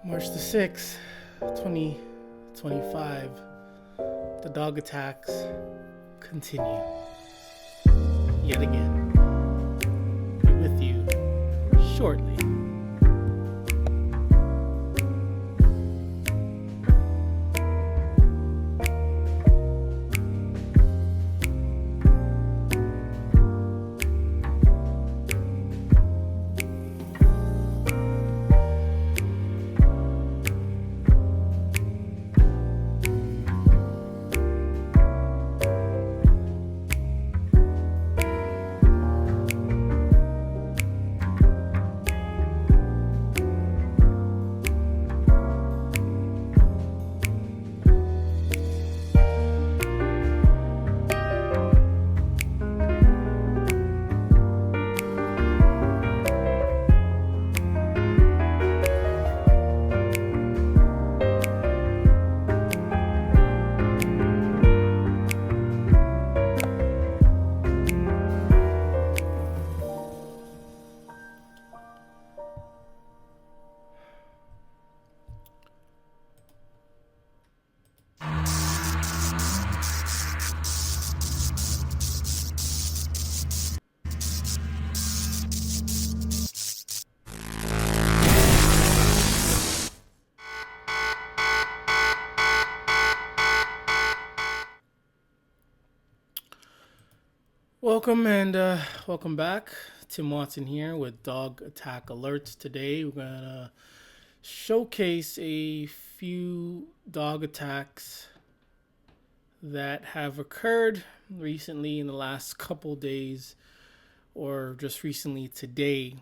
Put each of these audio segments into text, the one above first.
March the 6th, 2025, the dog attacks continue yet again. Be with you shortly. Welcome back. Tim Watson here with Dog Attack Alerts. Today we're gonna showcase a few dog attacks that have occurred recently in the last couple days, or just recently today,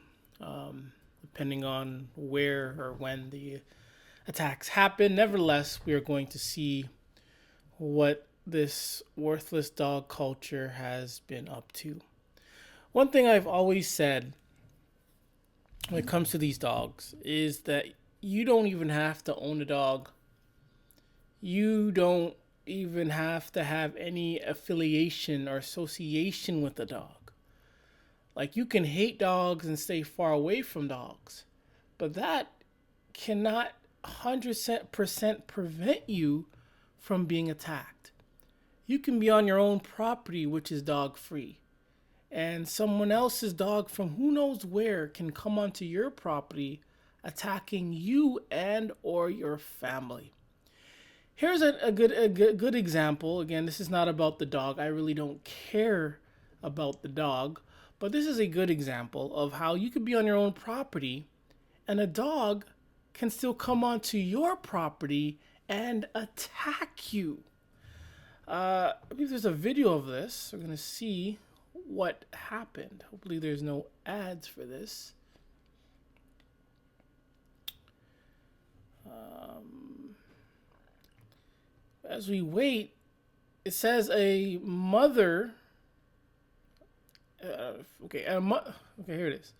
depending on where or when the attacks happen. Nevertheless, we are going to see what this worthless dog culture has been up to. One thing I've always said when it comes to these dogs is that you don't even have to own a dog. You don't even have to have any affiliation or association with a dog. Like, you can hate dogs and stay far away from dogs, but that cannot 100% prevent you from being attacked. You can be on your own property, which is dog free, and someone else's dog from who knows where can come onto your property, attacking you and or your family. Here's a good example. Again, this is not about the dog. I really don't care about the dog, but this is a good example of how you could be on your own property and a dog can still come onto your property and attack you. I believe there's a video of this. We're going to see what happened. Hopefully there's no ads for this. As we wait, it says a mother. Okay, okay, here it is.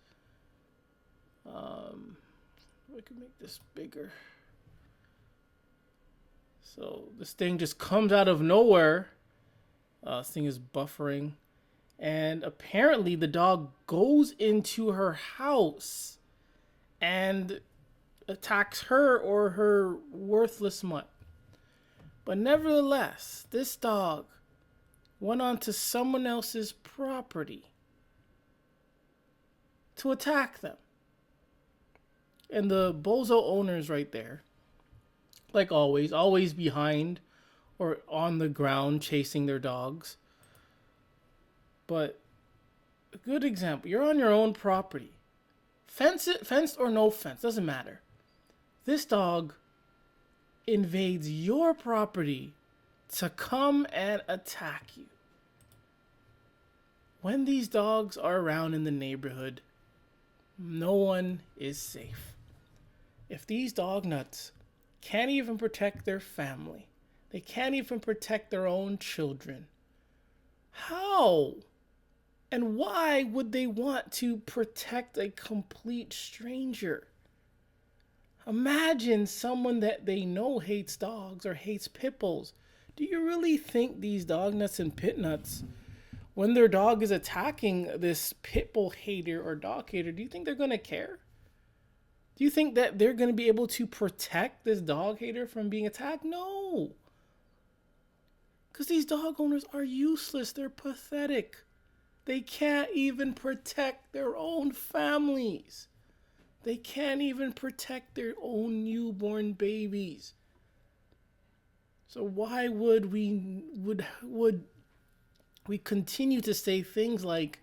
We can make this bigger. So this thing just comes out of nowhere. This thing is buffering. And apparently the dog goes into her house and attacks her or her worthless mutt. But nevertheless, this dog went onto someone else's property to attack them. And the bozo owner's right there. Like always behind or on the ground chasing their dogs. But a good example, you're on your own property. Fenced or no fence, doesn't matter. This dog invades your property to come and attack you. When these dogs are around in the neighborhood, no one is safe. If these dog nuts can't even protect their family, they can't even protect their own children, how and why would they want to protect a complete stranger? Imagine someone that they know hates dogs or hates pit bulls. Do you really think these dog nuts and pit nuts, when their dog is attacking this pit bull hater or dog hater, do you think they're going to care? Do you think that they're going to be able to protect this dog hater from being attacked? No. Because these dog owners are useless. They're pathetic. They can't even protect their own families. They can't even protect their own newborn babies. So why would we continue to say things like,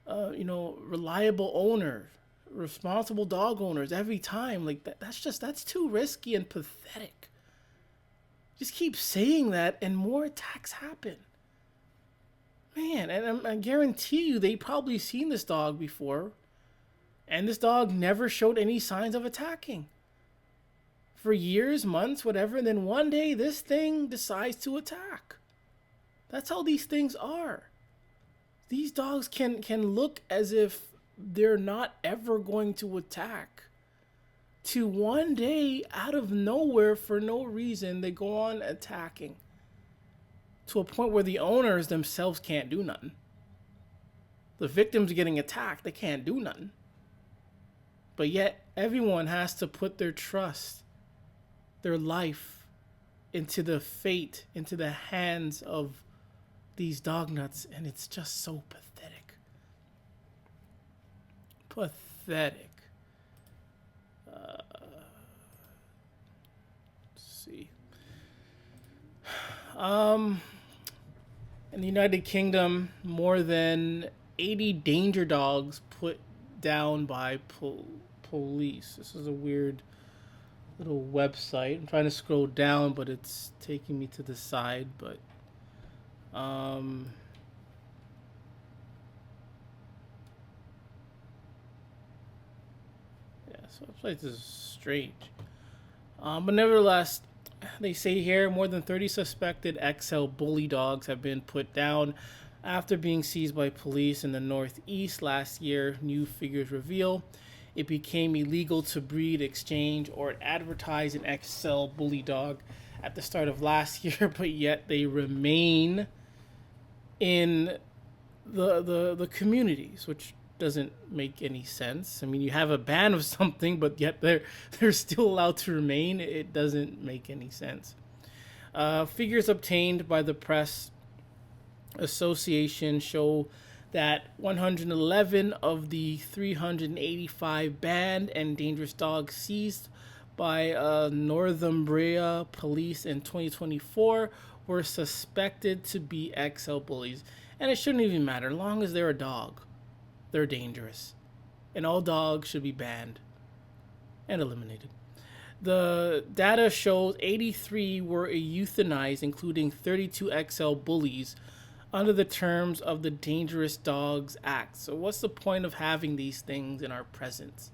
reliable owner, responsible dog owners every time? Like that's too risky and pathetic. Just keep saying that, and more attacks happen. Man, and I guarantee you, they probably seen this dog before. And this dog never showed any signs of attacking. For years, months, whatever. And then one day, this thing decides to attack. That's how these things are. These dogs can look as if they're not ever going to attack. To one day, out of nowhere, for no reason, they go on attacking. To a point where the owners themselves can't do nothing. The victims getting attacked, they can't do nothing. But yet, everyone has to put their trust, their life, into the fate, into the hands of these dog nuts. And it's just so pathetic. Pathetic. Let's see. In the United Kingdom, more than 80 danger dogs put down by police. This is a weird little website. I'm trying to scroll down, but it's taking me to the side. But yeah, so this place is strange. But nevertheless, they say here more than 30 suspected XL bully dogs have been put down after being seized by police in the Northeast last year. New figures reveal it became illegal to breed, exchange, or advertise an XL bully dog at the start of last year, but yet they remain in the communities, which doesn't make any sense. I mean, you have a ban of something, but yet they're still allowed to remain. It doesn't make any sense. Figures obtained by the press association show that 111 of the 385 banned and dangerous dogs seized by Northumbria police in 2024 were suspected to be XL bullies. And it shouldn't even matter. As long as they're a dog, they're dangerous. And all dogs should be banned and eliminated. The data shows 83 were euthanized, including 32 XL bullies, under the terms of the Dangerous Dogs Act. So what's the point of having these things in our presence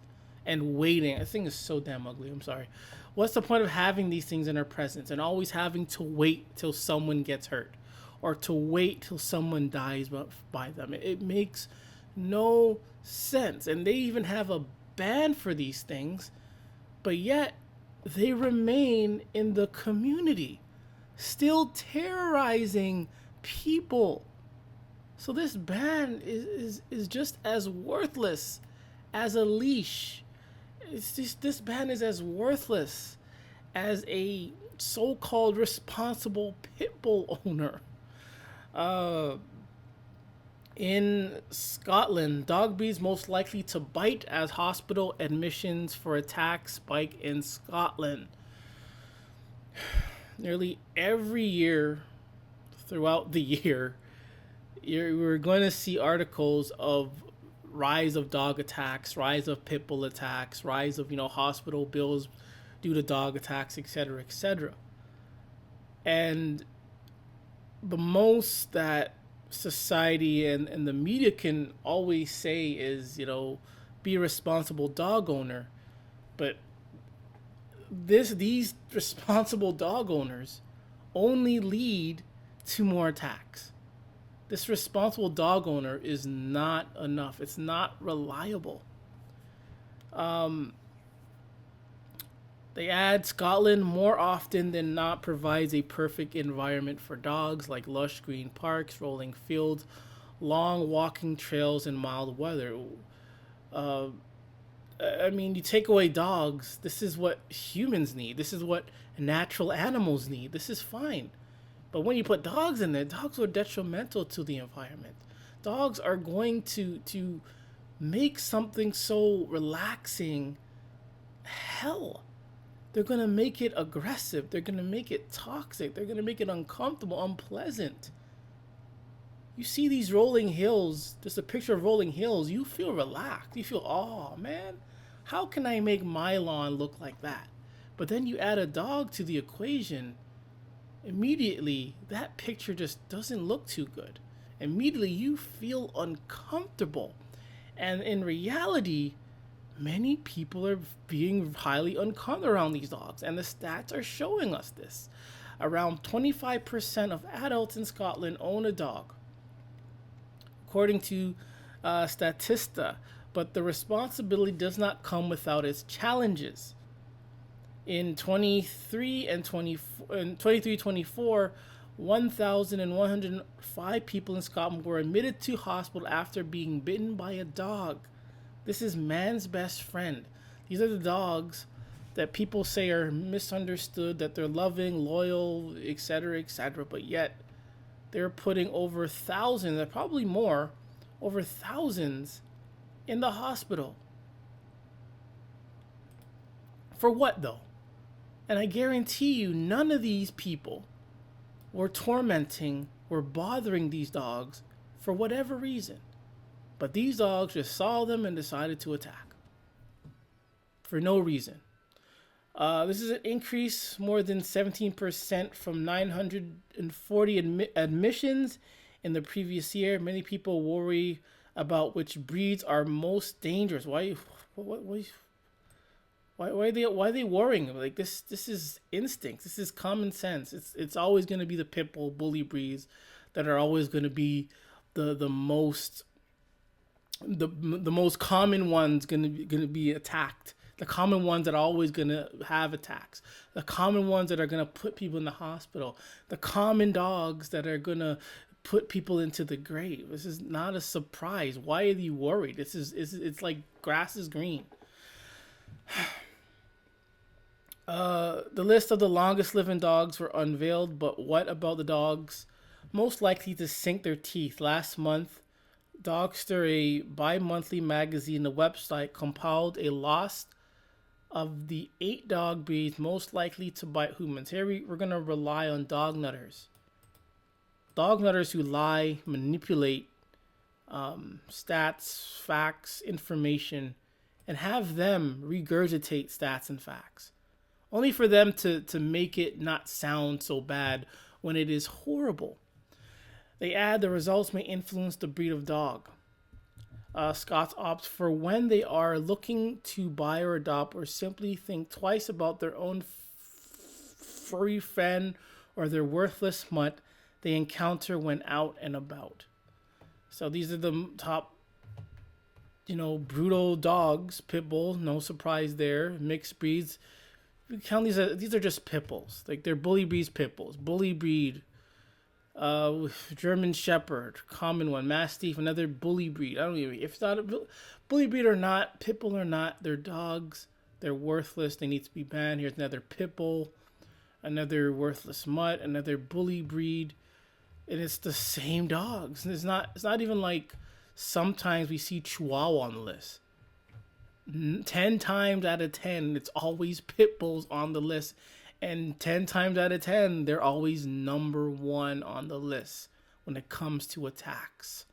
and waiting? I think it's so damn ugly. I'm sorry. What's the point of having these things in our presence and always having to wait till someone gets hurt or to wait till someone dies by them? It makes no sense. And they even have a ban for these things, but yet they remain in the community, still terrorizing people. So this ban is just as worthless as a leash. It's just, this ban is as worthless as a so-called responsible pit bull owner. Uh, in Scotland, dog breeds most likely to bite as hospital admissions for attacks spike in Scotland. Nearly every year throughout the year, we're going to see articles of rise of dog attacks, rise of pit bull attacks, rise of hospital bills due to dog attacks, etc., etc. And the most that society and the media can always say is, be a responsible dog owner. But these responsible dog owners only lead to more attacks. This responsible dog owner is not enough. It's not reliable. They add Scotland more often than not provides a perfect environment for dogs, like lush green parks, rolling fields, long walking trails, and mild weather. Uh, I mean, you take away dogs, this is what humans need. This is what natural animals need. This is fine. But when you put dogs in there, dogs are detrimental to the environment. Dogs are going to make something so relaxing hell. They're going to make it aggressive. They're going to make it toxic. They're going to make it uncomfortable, unpleasant. You see these rolling hills, just a picture of rolling hills, you feel relaxed. You feel, oh man, how can I make my lawn look like that? But then you add a dog to the equation, immediately that picture just doesn't look too good. Immediately you feel uncomfortable. And in reality, many people are being highly uncomfortable around these dogs, and the stats are showing us this. Around 25% of adults in Scotland own a dog, according to Statista, but the responsibility does not come without its challenges. In 23-24, 1,105 people in Scotland were admitted to hospital after being bitten by a dog. This is man's best friend. These are the dogs that people say are misunderstood, that they're loving, loyal, etc., etc., but yet they're putting over thousands, probably more, over thousands in the hospital. For what, though? And I guarantee you, none of these people were tormenting or bothering these dogs for whatever reason. But these dogs just saw them and decided to attack for no reason. This is an increase more than 17% from 940 admissions in the previous year. Many people worry about which breeds are most dangerous. Why are they worrying? Like this is instinct. This is common sense. It's always going to be the pit bull bully breeds that are always going to be the most common ones going to be attacked. The common ones that are always going to have attacks. The common ones that are going to put people in the hospital. The common dogs that are going to put people into the grave. This is not a surprise. Why are you worried? It's like grass is green. The list of the longest living dogs were unveiled, but what about the dogs most likely to sink their teeth? Last month, Dogster, a bi-monthly magazine, the website, compiled a list of the 8 dog breeds most likely to bite humans. Here we're going to rely on dog nutters. Dog nutters who lie, manipulate stats, facts, information, and have them regurgitate stats and facts. Only for them to make it not sound so bad when it is horrible. They add the results may influence the breed of dog. Scots opts for when they are looking to buy or adopt or simply think twice about their own furry friend or their worthless mutt they encounter when out and about. So these are the top, brutal dogs. Pit bulls, no surprise there. Mixed breeds. We count these are just pit bulls. Like they're bully breeds, pit bulls. Bully breed, German Shepherd, common one. Mastiff, another bully breed. I don't even if it's not a bully breed or not, pit bull or not, they're dogs. They're worthless. They need to be banned. Here's another pit bull, another worthless mutt, another bully breed, and it's the same dogs. And it's not even like sometimes we see Chihuahua on the list. 10 times out of 10, it's always pit bulls on the list. And 10 times out of 10, they're always number one on the list when it comes to attacks.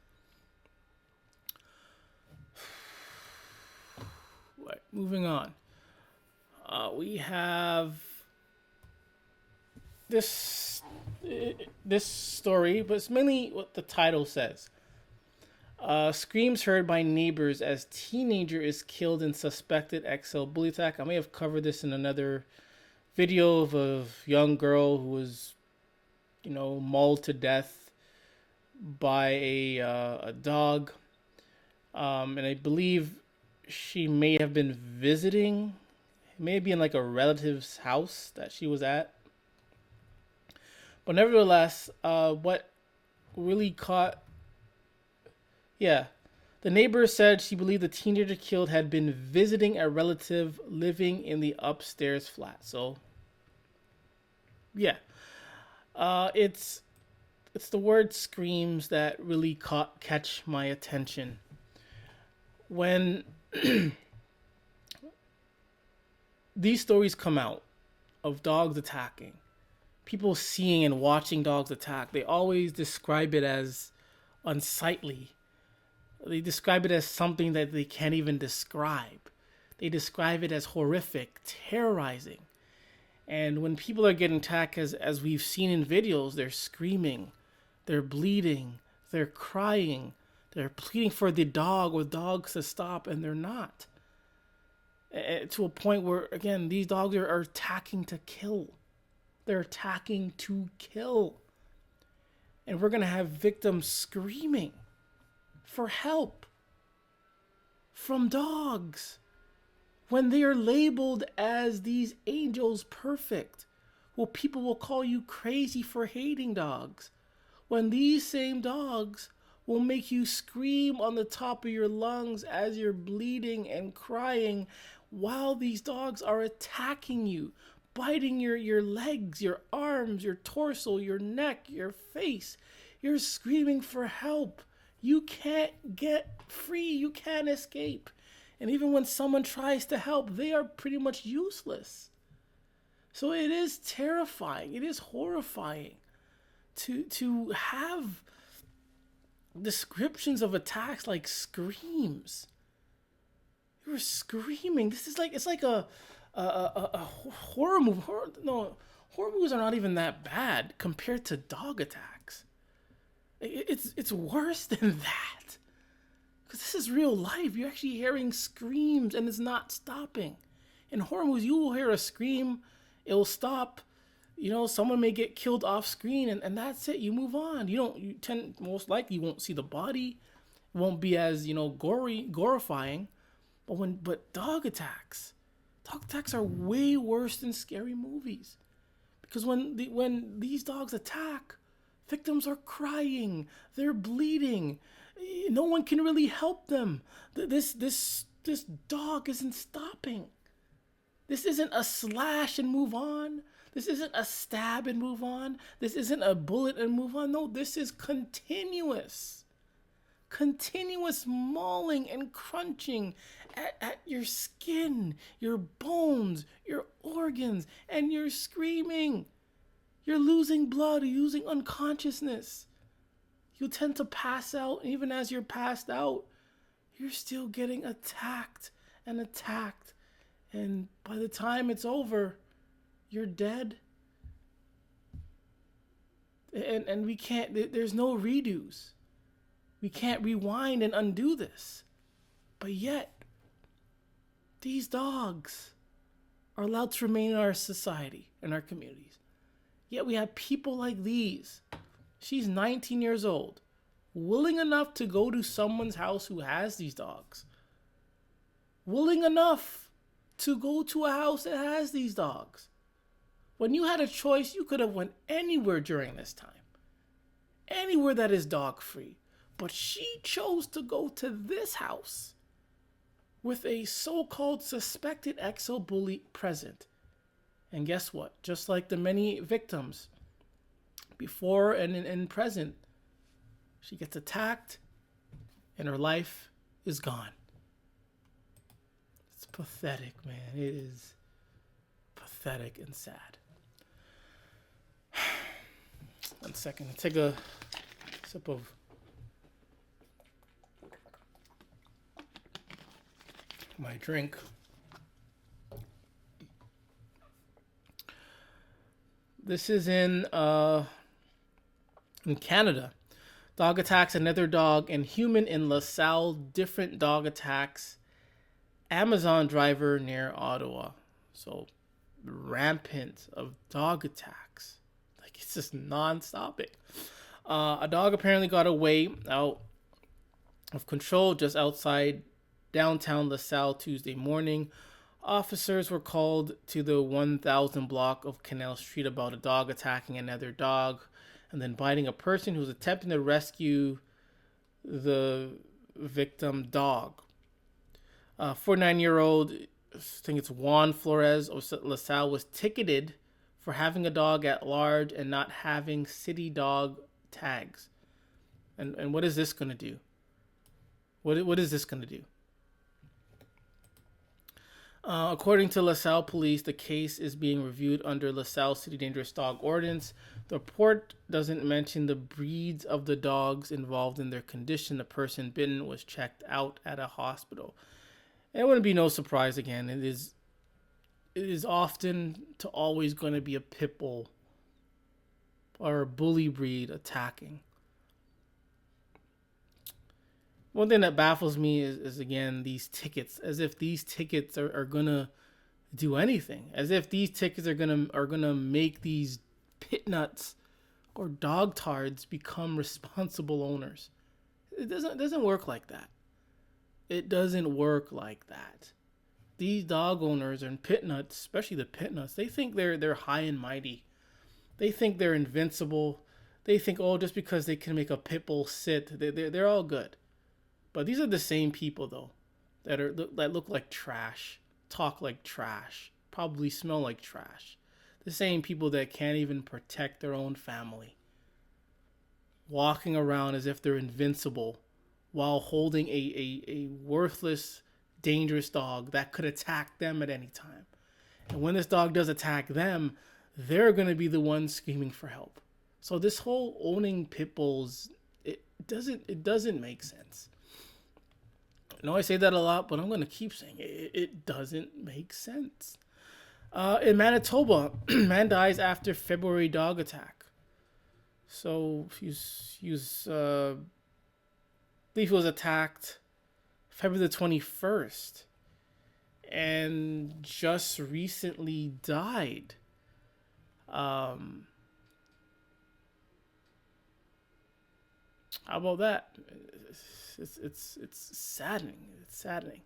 Right, moving on. We have this story, but it's mainly what the title says. Screams heard by neighbors as teenager is killed in suspected XL bully attack. I may have covered this in another video of a young girl who was, mauled to death by a dog. And I believe she may have been visiting, maybe in like a relative's house that she was at. But nevertheless, what really caught... Yeah. The neighbor said she believed the teenager killed had been visiting a relative living in the upstairs flat. So, yeah. It's the word screams that really catch my attention. When these stories come out of dogs attacking, people seeing and watching dogs attack, they always describe it as unsightly. They describe it as something that they can't even describe. They describe it as horrific, terrorizing. And when people are getting attacked, as we've seen in videos, they're screaming, they're bleeding, they're crying, they're pleading for the dog or dogs to stop, and they're not. To a point where, again, these dogs are attacking to kill. They're attacking to kill. And we're going to have victims screaming for help from dogs when they are labeled as these angels perfect. Well, people will call you crazy for hating dogs when these same dogs will make you scream on the top of your lungs as you're bleeding and crying while these dogs are attacking you, biting your legs, your arms, your torso, your neck, your face. You're screaming for help. You can't get free. You can't escape. And even when someone tries to help, they are pretty much useless. So it is terrifying. It is horrifying to have descriptions of attacks like screams. You were screaming. This is like, it's like a horror movie. Horror movies are not even that bad compared to dog attacks. It's worse than that. Because this is real life. You're actually hearing screams and it's not stopping. In horror movies, you will hear a scream, it'll stop. Someone may get killed off screen and that's it. You move on. Most likely you won't see the body. It won't be as, gorifying. But dog attacks are way worse than scary movies. Because when these dogs attack, victims are crying, they're bleeding. No one can really help them. This dog isn't stopping. This isn't a slash and move on. This isn't a stab and move on. This isn't a bullet and move on. No, this is continuous. Continuous mauling and crunching at your skin, your bones, your organs, and you're screaming. You're losing blood, you're losing unconsciousness. You tend to pass out, and even as you're passed out, you're still getting attacked and attacked. And by the time it's over, you're dead. And we can't, there's no redos. We can't rewind and undo this. But yet, these dogs are allowed to remain in our society, in our communities. Yet we have people like these. She's 19 years old, willing enough to go to someone's house who has these dogs. Willing enough to go to a house that has these dogs. When you had a choice, you could have went anywhere during this time. Anywhere that is dog free. But she chose to go to this house with a so-called suspected exo bully present. And guess what? Just like the many victims before and in present, she gets attacked and her life is gone. It's pathetic, man. It is pathetic and sad. 1 second. I'll take a sip of my drink. This is in Canada. Dog attacks another dog and human in LaSalle. Different dog attacks Amazon driver near Ottawa. So rampant of dog attacks. Like it's just non-stopping. A dog apparently got away out of control just outside downtown LaSalle Tuesday morning. Officers were called to the 1000 block of Canal Street about a dog attacking another dog and then biting a person who was attempting to rescue the victim dog. 49-year-old, I think it's Juan Flores of LaSalle, was ticketed for having a dog at large and not having city dog tags. And what is this going to do? What is this going to do? According to LaSalle police, the case is being reviewed under LaSalle City Dangerous Dog Ordinance. The report doesn't mention the breeds of the dogs involved in their condition. The person bitten was checked out at a hospital. And it wouldn't be no surprise again. It is often to always going to be a pit bull or a bully breed attacking. One thing that baffles me is again, these tickets, as if these tickets are going to do anything, as if these tickets are going to make these pit nuts or dog tards become responsible owners. It doesn't work like that. It doesn't work like that. These dog owners and pit nuts, especially the pit nuts, they think they're high and mighty. They think they're invincible. They think, oh, just because they can make a pit bull sit, they're all good. But these are the same people, though, that look like trash, talk like trash, probably smell like trash. The same people that can't even protect their own family. Walking around as if they're invincible while holding a worthless, dangerous dog that could attack them at any time. And when this dog does attack them, they're going to be the ones screaming for help. So this whole owning pit bulls, it doesn't make sense. I know I say that a lot, but I'm going to keep saying it. It doesn't make sense. In Manitoba, man dies after February dog attack. So he was attacked February the 21st and just recently died. How about that? It's saddening. It's saddening.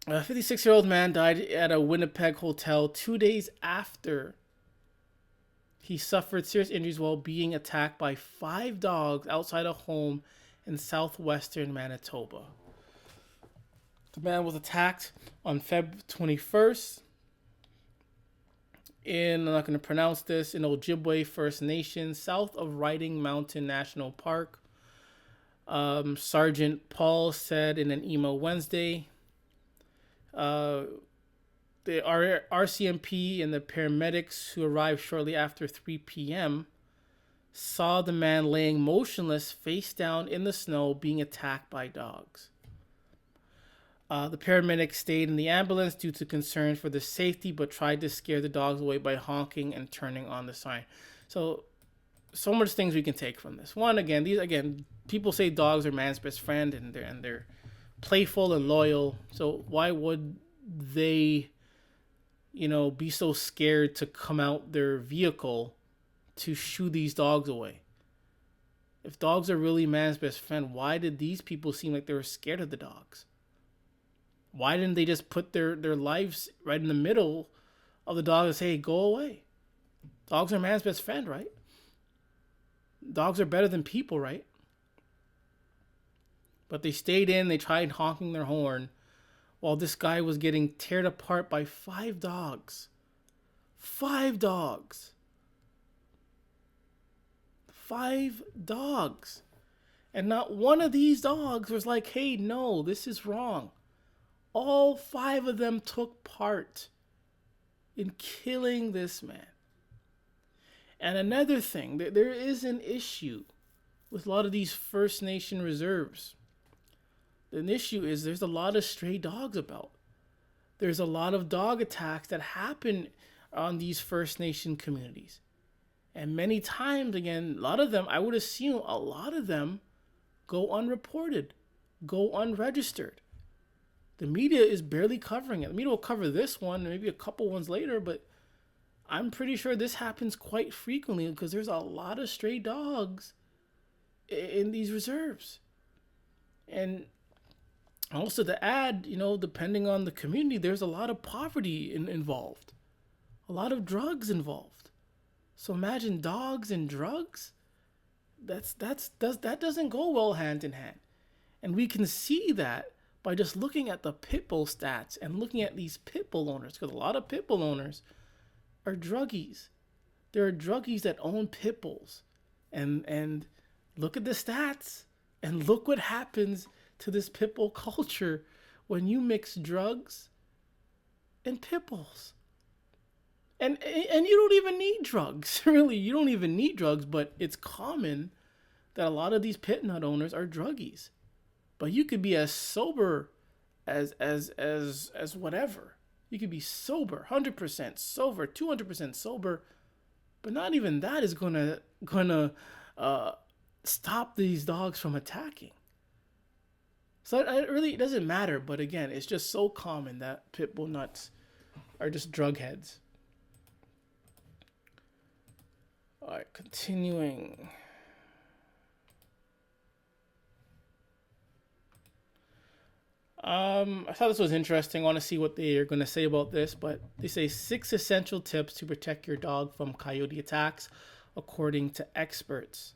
A 56-year-old man died at a Winnipeg hotel 2 days after he suffered serious injuries while being attacked by 5 dogs outside a home in southwestern Manitoba. The man was attacked on Feb 21st I'm not going to pronounce this, in Ojibwe First Nation, south of Riding Mountain National Park. Sergeant Paul said in an email Wednesday, the RCMP and the paramedics who arrived shortly after 3 p.m. saw the man laying motionless face down in the snow being attacked by dogs. The paramedics stayed in the ambulance due to concerns for their safety, but tried to scare the dogs away by honking and turning on the siren. So so much things we can take from this. One, again, people say dogs are man's best friend, and they're playful and loyal. So why would they, be so scared to come out their vehicle to shoo these dogs away? If dogs are really man's best friend, why did these people seem like they were scared of the dogs? Why didn't they just put their lives right in the middle of the dog and say, hey, go away? Dogs are man's best friend, right? Dogs are better than people, right? But they stayed in, they tried honking their horn while this guy was getting teared apart by 5 dogs. 5 dogs. 5 dogs. And not one of these dogs was like, hey, no, this is wrong. All 5 of them took part in killing this man. And another thing, there is an issue with a lot of these First Nation reserves. The issue is there's a lot of stray dogs about. There's a lot of dog attacks that happen on these First Nation communities. And many times, again, a lot of them, I would assume a lot of them go unreported, go unregistered. The media is barely covering it. The media will cover this one, maybe a couple ones later, but I'm pretty sure this happens quite frequently because there's a lot of stray dogs in these reserves. And also to add, depending on the community, there's a lot of poverty involved, a lot of drugs involved. So imagine dogs and drugs. That doesn't go well hand in hand. And we can see that by just looking at the pit bull stats and looking at these pit bull owners, because a lot of pit bull owners are druggies. There are druggies that own pit bulls. And look at the stats and look what happens to this pit bull culture when you mix drugs and pit bulls. And you don't even need drugs. Really, you don't even need drugs, but it's common that a lot of these pit nut owners are druggies. But you could be as sober as whatever. You could be sober, 100% sober, 200% sober, but not even that is gonna stop these dogs from attacking. So it doesn't matter. But again, it's just so common that pit bull nuts are just drug heads. All right, continuing. I thought this was interesting. I want to see what they are going to say about this, but they say 6 essential tips to protect your dog from coyote attacks, according to experts.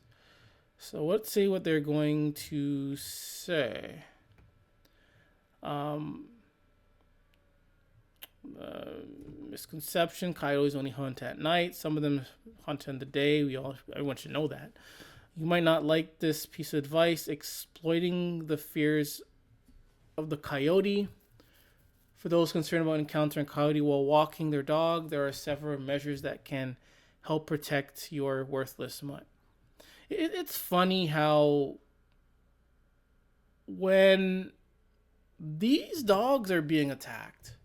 So let's see what they're going to say. Misconception: coyotes only hunt at night. Some of them hunt in the day. Everyone should know that. You might not like this piece of advice: exploiting the fears of the coyote. For those concerned about encountering coyote while walking their dog, there are several measures that can help protect your worthless mutt. It's funny how when these dogs are being attacked,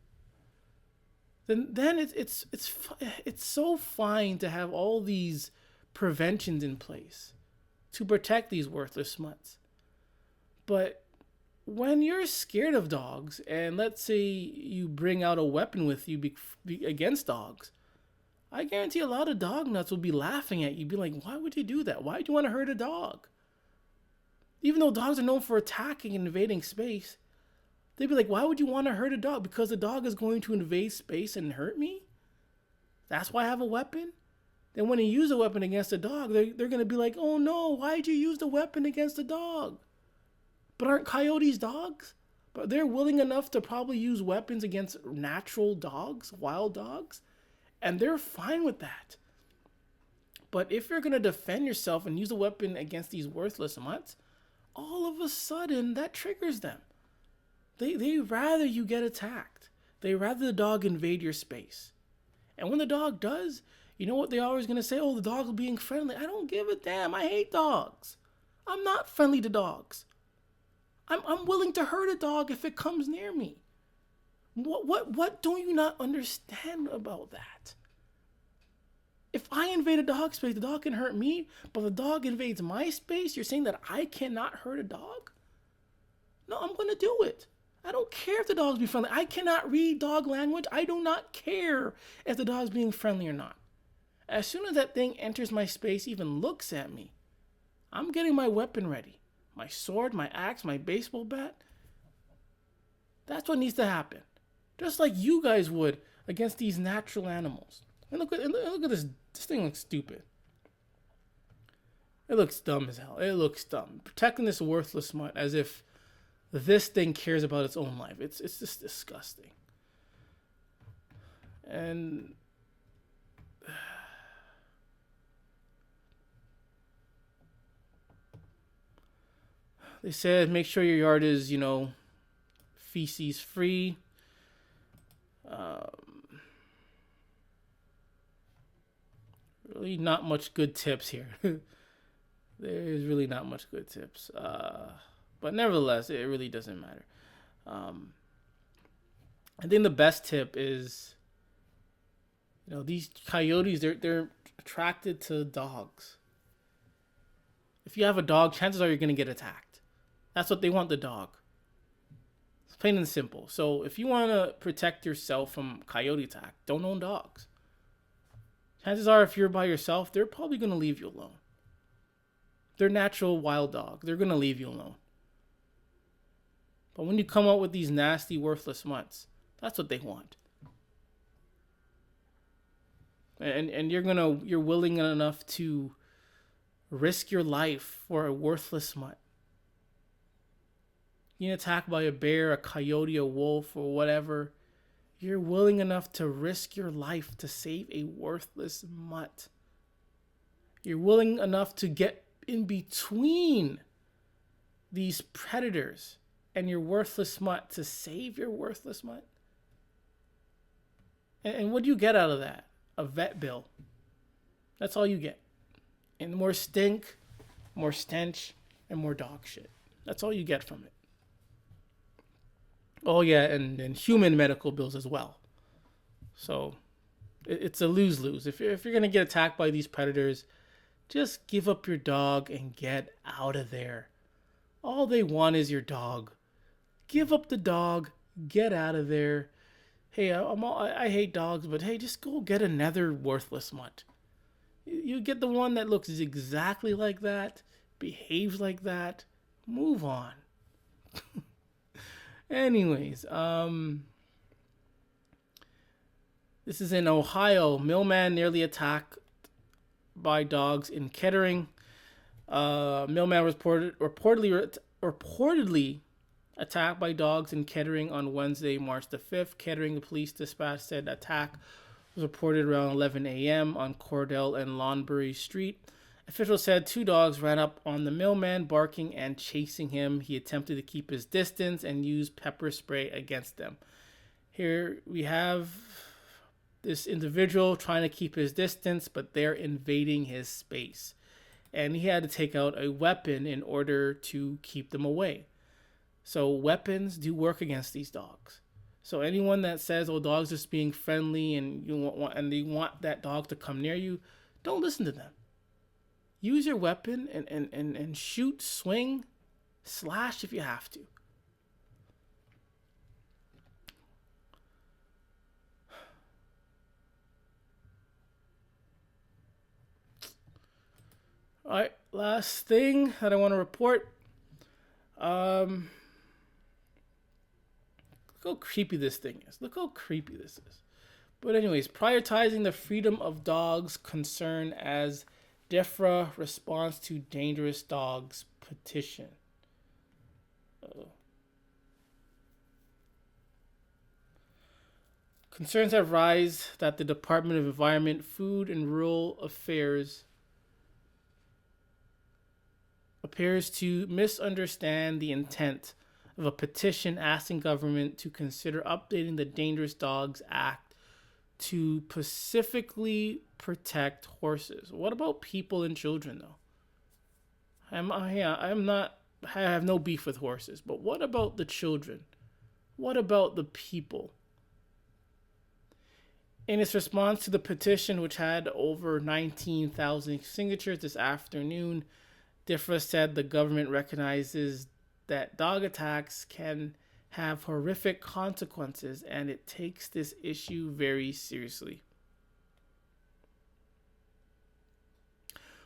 then it's so fine to have all these preventions in place to protect these worthless mutts. But when you're scared of dogs, and let's say you bring out a weapon with you against dogs, I guarantee a lot of dog nuts will be laughing at you, be like, why would you do that? Why do you want to hurt a dog? Even though dogs are known for attacking and invading space, they'd be like, why would you want to hurt a dog? Because the dog is going to invade space and hurt me? That's why I have a weapon? Then when you use a weapon against a dog, they're going to be like, oh no, why'd you use the weapon against a dog? But aren't coyotes dogs? But they're willing enough to probably use weapons against natural dogs, wild dogs, and they're fine with that. But if you're going to defend yourself and use a weapon against these worthless mutts, all of a sudden that triggers them. They rather you get attacked. They rather the dog invade your space. And when the dog does, you know what they're always going to say? Oh, the dog's being friendly. I don't give a damn. I hate dogs. I'm not friendly to dogs. I'm willing to hurt a dog if it comes near me. What don't you not understand about that? If I invade a dog space, the dog can hurt me, but the dog invades my space. You're saying that I cannot hurt a dog? No, I'm going to do it. I don't care if the dog's being friendly. I cannot read dog language. I do not care if the dog's being friendly or not. As soon as that thing enters my space, even looks at me, I'm getting my weapon ready. My sword, my axe, my baseball bat. That's what needs to happen. Just like you guys would against these natural animals. And look at this. This thing looks stupid. It looks dumb as hell. It looks dumb. Protecting this worthless mutt as if this thing cares about its own life. It's just disgusting. And they said make sure your yard is, feces free. Really not much good tips here. There's really not much good tips. But nevertheless, it really doesn't matter. I think the best tip is, these coyotes, they're attracted to dogs. If you have a dog, chances are you're going to get attacked. That's what they want, the dog. It's plain and simple. So if you want to protect yourself from coyote attack, don't own dogs. Chances are if you're by yourself, they're probably going to leave you alone. They're natural wild dog. They're going to leave you alone. But when you come out with these nasty, worthless mutts, that's what they want. And you're willing enough to risk your life for a worthless mutt. Being attacked by a bear, a coyote, a wolf, or whatever. You're willing enough to risk your life to save a worthless mutt. You're willing enough to get in between these predators and your worthless mutt to save your worthless mutt. And what do you get out of that? A vet bill. That's all you get. And more stink, more stench, and more dog shit. That's all you get from it. Oh yeah, and human medical bills as well. So it's a lose-lose. If you're gonna get attacked by these predators, just give up your dog and get out of there. All they want is your dog. Give up the dog, get out of there. Hey, I hate dogs, but hey, just go get another worthless mutt. You get the one that looks exactly like that, behaves like that. Move on. Anyways, this is in Ohio. Mailman nearly attacked by dogs in Kettering. Mailman was reportedly attacked by dogs in Kettering on Wednesday, March the 5th. Kettering Police Dispatch said attack was reported around 11 a.m. on Cordell and Lawnbury Street. Officials said 2 dogs ran up on the mailman, barking and chasing him. He attempted to keep his distance and used pepper spray against them. Here we have this individual trying to keep his distance, but they're invading his space. And he had to take out a weapon in order to keep them away. So weapons do work against these dogs. So anyone that says, "Oh, dogs just being friendly and they want that dog to come near you," don't listen to them. Use your weapon and shoot, swing, slash if you have to. All right, last thing that I want to report. Look how creepy this thing is. Look how creepy this is. But anyways, prioritizing the freedom of dogs concern as DEFRA response to dangerous dogs petition. Concerns have rise that the Department of Environment, Food and Rural Affairs appears to misunderstand the intent of a petition asking government to consider updating the Dangerous Dogs Act to specifically protect horses. What about people and children, though? I have no beef with horses, but what about the children? What about the people? In its response to the petition, which had over 19,000 signatures this afternoon, DIFRA said the government recognizes that dog attacks can have horrific consequences and it takes this issue very seriously.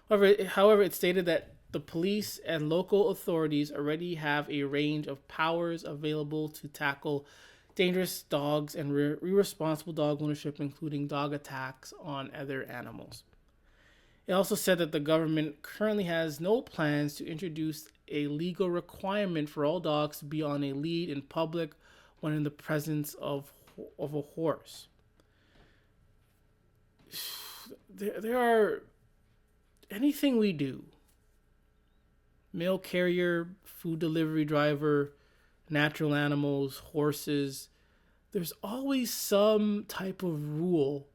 However, it stated that the police and local authorities already have a range of powers available to tackle dangerous dogs and irresponsible dog ownership, including dog attacks on other animals. It also said that the government currently has no plans to introduce a legal requirement for all dogs to be on a lead in public when in the presence of a horse. There are anything we do, mail carrier, food delivery driver, natural animals, horses, there's always some type of rule.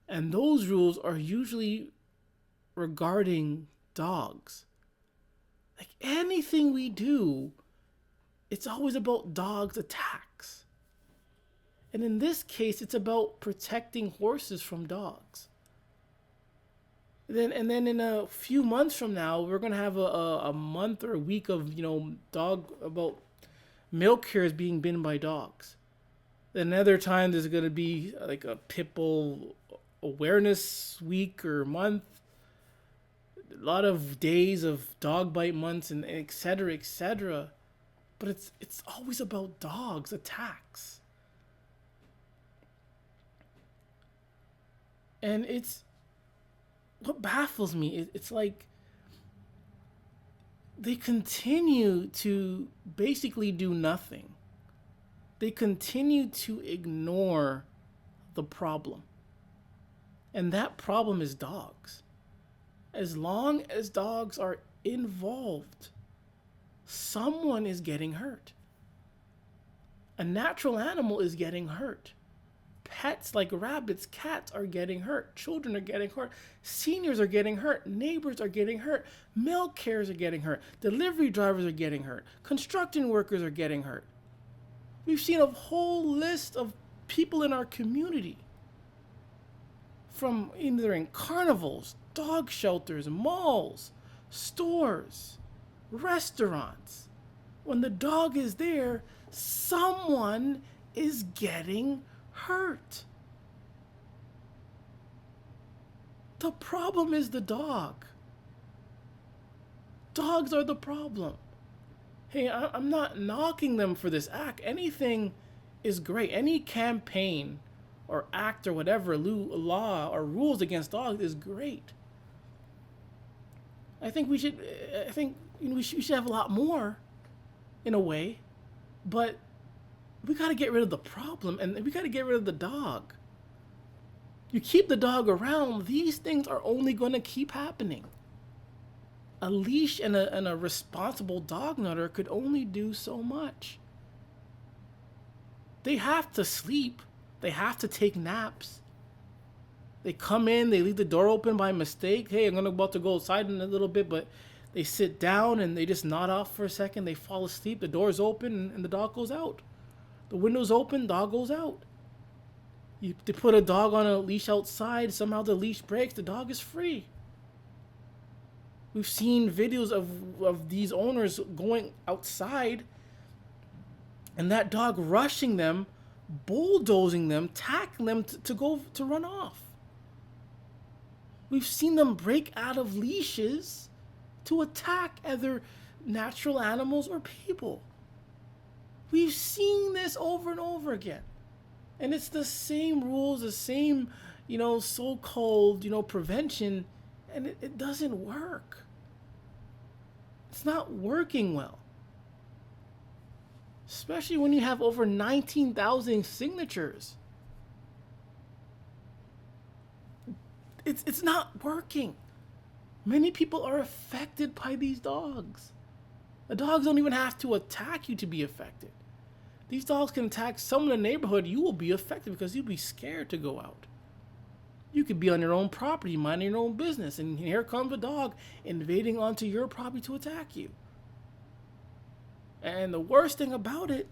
And those rules are usually regarding dogs. Like anything we do, it's always about dogs' attacks. And in this case, it's about protecting horses from dogs. And then in a few months from now, we're gonna have a month or a week of dog about milk carriers being bitten by dogs. Another time there's gonna be like a pit bull awareness week or month. A lot of days of dog bite months and et cetera, et cetera. But it's always about dogs attacks. And it's what baffles me. It's like they continue to basically do nothing. They continue to ignore the problem. And that problem is dogs. As long as dogs are involved, someone is getting hurt. A natural animal is getting hurt. Pets like rabbits, cats are getting hurt. Children are getting hurt. Seniors are getting hurt. Neighbors are getting hurt. Milk carriers are getting hurt. Delivery drivers are getting hurt. Construction workers are getting hurt. We've seen a whole list of people in our community, from either in carnivals, dog shelters, malls, stores, restaurants. When the dog is there, someone is getting hurt. The problem is the dog. Dogs are the problem. Hey, I'm not knocking them for this act. Anything is great. Any campaign or act or whatever, law or rules against dogs is great. I think we should have a lot more, in a way, but we got to get rid of the problem and we got to get rid of the dog. You keep the dog around, these things are only going to keep happening. A leash and a responsible dog nutter could only do so much. They have to sleep. They have to take naps. They come in, they leave the door open by mistake. Hey, I'm about to go outside in a little bit, but they sit down and they just nod off for a second. They fall asleep. The door's open and the dog goes out. The window's open, dog goes out. They put a dog on a leash outside. Somehow the leash breaks. The dog is free. We've seen videos of these owners going outside and that dog rushing them, bulldozing them, tackling them to run off. We've seen them break out of leashes to attack other natural animals or people. We've seen this over and over again. And it's the same rules, the same, so-called, prevention, and it doesn't work. It's not working well. Especially when you have over 19,000 signatures. It's not working. Many people are affected by these dogs. The dogs don't even have to attack you to be affected. These dogs can attack someone in the neighborhood. You will be affected because you'll be scared to go out. You could be on your own property, minding your own business, and here comes a dog invading onto your property to attack you. And the worst thing about it,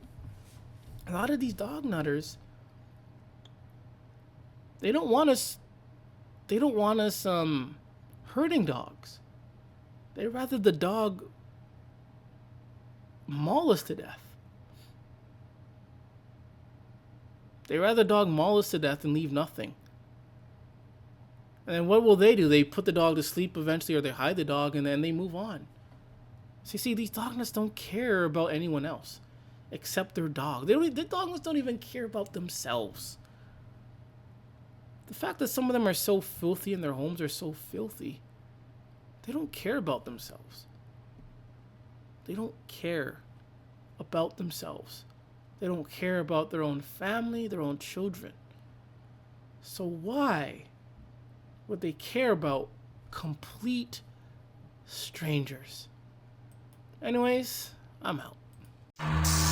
a lot of these dog nutters, They don't want us. They don't want us hurting dogs. They rather the dog maul us to death. They rather the dog maul us to death and leave nothing. And then what will they do? They put the dog to sleep eventually, or they hide the dog, and then they move on. So you see, these dogness don't care about anyone else except their dog. The dogness don't even care about themselves. The fact that some of them are so filthy and their homes are so filthy, they don't care about themselves. They don't care about themselves. They don't care about their own family, their own children. So why would they care about complete strangers? Anyways, I'm out.